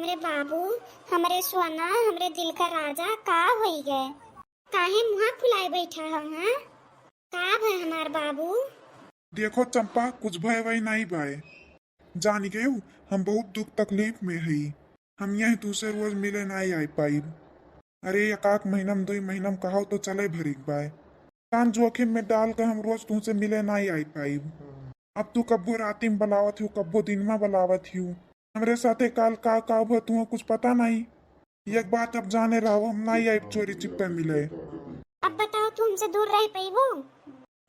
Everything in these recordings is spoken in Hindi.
हमरे बाबू, हमरे सोना, हमरे दिल का राजा का होई गए? काहे मुँह फुलाए बैठा है? हाँ, का भय हमार बाबू? देखो चंपा, कुछ भय वही नहीं भाई। जान गए हम बहुत दुख तकलीफ में हई। हम यही तुझसे रोज मिले नहीं आई पाई। अरे एक महीना में 2 महीना में कहो तो चले भरी बाय। जान जोखिम में डाल कर हम रोज तुझसे मिले नहीं आई पाई। अब तू कब्बो राती में बलावत हूँ, कब्बो दिन में बलावत हूँ। हमरे साथे काल का हुआ तुम्हें कुछ पता नहीं। एक बात अब जाने रहो, हम नहीं आई चोरी चिप्पे मिले। अब बताओ, तू हमसे दूर रह पाई वो?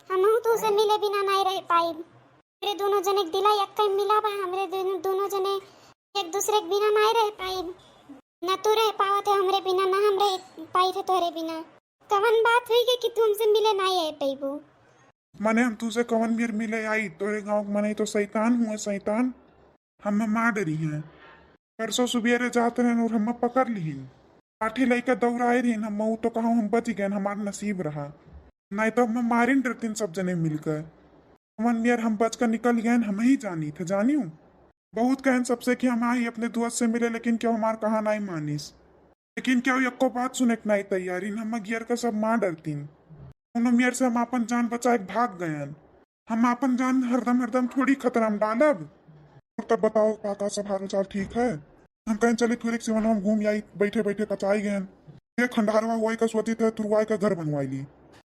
हम तुझसे मिले बिना नहीं रह पाई। मेरे दोनों जने के दिला एक कहीं मिला बा, हमरे दोनों जने एक दूसरे के बिना नहीं रह पाई। न तू रह पावत है हमरे बिना, न हम रह पाई थे तोरे बिना। कवन बात हुई कि तू हमसे मिले नहीं आई पाईबू? मने हम तुझसे कवन भी मिले आई तोरे गाँव मने तो शैतान हुए शैतान। हम मार डरी हैं। परसों सुबेरे जाते रहे और हम पकड़ ली। लाठी लेकर दौड़ाए रही हम तो कहूँ हम बच गए, हमारा नसीब रहा। नहीं तो हम मारे डरतीन सब जने मिलकर। हमन मेयर हम बच कर निकल गए, हम ही जानी थे जानी हूँ। बहुत कहन सबसे कि हम आई अपने दोस्त से मिले, लेकिन क्यों हमार कहा नहीं मानिस। लेकिन क्या एको बात सुने के नहीं तैयारी, हम गियर का सब मार डरतीन। उन्होंने मेयर से हम अपन जान बचा के भाग गए। हम अपन जान हरदम हरदम थोड़ी खतरा में डालब। और तब बताओ काका सब हाल चाल ठीक है? हम कहीं चले थोड़ी सिवन हम घूम आई, बैठे बैठे कचाई गए। ये खंडारवा हुआ का सोची थे तुरवाई का घर बनवाई ली।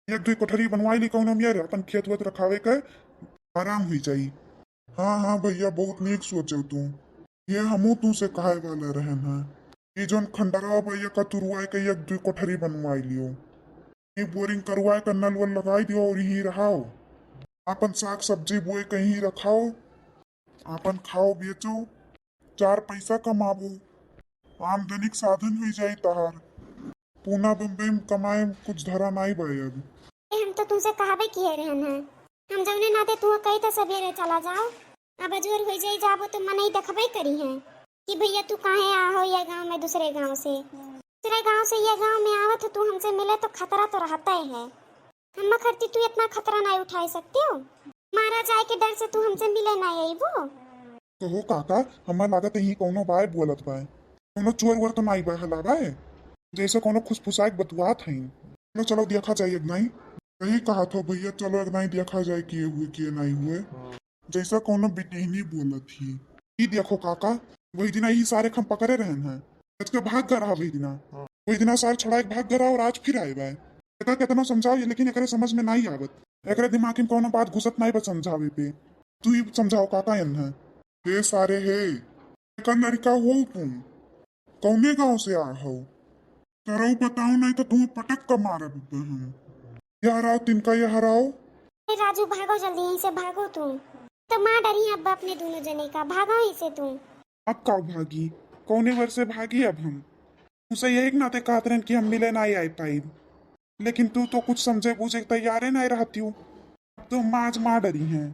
एक दो कोठरी बनवाई ली कहूँ मेरे अपन खेत वेत रखावे के आराम हुई जाई। हाँ हाँ भैया, बहुत नीक सोचे तू। ये हमू तू से कहे वाला रहन है। ये जोन खंडारवा भैया का तुरवाई का एक दो कोठरी बनवाई लियो। ये बोरिंग करवाए का नल वल लगाई दियो और यही रहाओ। अपन साग सब्जी बोए कहीं रखाओ, अपन खाओ बेचो, 4 पैसा कमाबो, आमदनी के साधन हुई जाई तहार। पूना बम्बई में कमाए कुछ धरा नहीं भाई अब। हम तो तुमसे कहावे किए रहन है। हम जौने नाते तू कही तो सवेरे चला जाओ। अब अजूर हो जाई जाबो तो मन ही देखबे करी है कि भैया तू काहे आ हो ये गांव में दूसरे गांव से। दूसरे गांव से ये गांव में आवत हो, तू हमसे मिले तो खतरा तो रहता ही है। हम खरती तू इतना खतरा नहीं उठा सकती हो? मारा जाए के डर से तू हमसे मिले नहीं आई वो? कहो काका, हमार लागत ही कोनो बाय बोलत बाय। कोनो चोर वर तो नहीं बाय हला बाय। जैसे कोनो खुशफुसाई बतुआत हईन। चलो चलो देखा जाए एक नहीं। कहीं कहा था भैया चलो एक नहीं देखा जाए किए हुए किए नहीं हुए। जैसा कोनो बिटिहनी बोलत थी। ये देखो काका, वही दिना ही सारे खम पकड़े रहन हैं। आज के भाग कर रहा वही दिना। वही दिना सारे छड़ा एक भाग गरा और आज फिर आए बाय। एका कितना समझाओ ये, लेकिन एकरे समझ में नहीं आवत। एकरे दिमाग में कोनो बात घुसत नहीं बस समझावे पे। तू ही समझाओ काका इन है। हे सारे हे, एक लड़का हो तुम? कौने गांव से आ हो? तरऊ बताओ नहीं तो तुम्हें पटक कर मारे हम। ये हराओ तिनका, ये हराओ। ए राजू, भागो जल्दी यहीं से, भागो तुम। तो माँ डरी अब अपने दोनों जने का, भागो यहीं से तुम। अब का भागी? कौने वर से भागी अब हम? उसे यही नाते कहते रहे कि हम मिले नहीं आई पाई। लेकिन तू तो कुछ समझे बूझे तैयार है नहीं रहती हूँ। अब तो माँ आज माँ डरी है।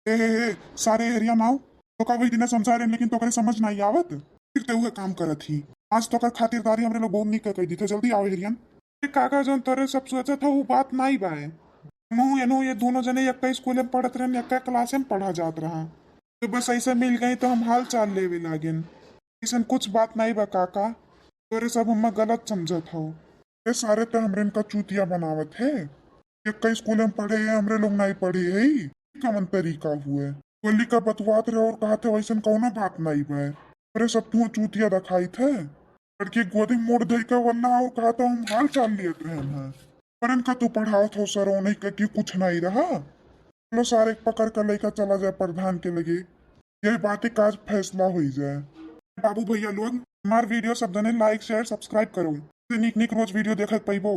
हे सारे एरिया माओ तो का वही दिन समझा रहे, लेकिन तो करे समझ नहीं आवत। फिर ते हुए काम करत ही। आज तो कर खातिरदारी हमरे लोग बहुत निक कह दी थे, जल्दी आओ एरियन। काका जो तोरे सब सोचा था वो बात नहीं बाय। नो ये दोनों जने एक स्कूल में पढ़त रहे, एक क्लास में पढ़ा जात रहा। तो बस ऐसे मिल गई तो हम हाल चाल लेवे लागिन। ऐसा कुछ बात नहीं बा काका, तोरे सब हम गलत समझत हो। ये सारे तो हमरे इनका चूतिया बनावत है। एक स्कूल में पढ़े हैं, हमरे लोग नहीं पढ़े है। कमन तरीका हुए गोली का बतवात रहे और कहा थे वैसे कौनो बात नहीं बा। अरे सब तू चूतिया दिखाई थे। लड़की गोदी मोड़ दे का वल्ला और कहा था हम हाल चाल लिए रहे हैं। परन का तू पढ़ाओ थो सर नहीं का कि कुछ नहीं रहा। चलो सारे पकड़ कर लेकर चला जाए प्रधान के लगे। यही बातें काज फैसला हो जाए। बाबू भैया लोग हमार वीडियो सब जने लाइक शेयर सब्सक्राइब करो। निक निक रोज वीडियो देखत पैबो।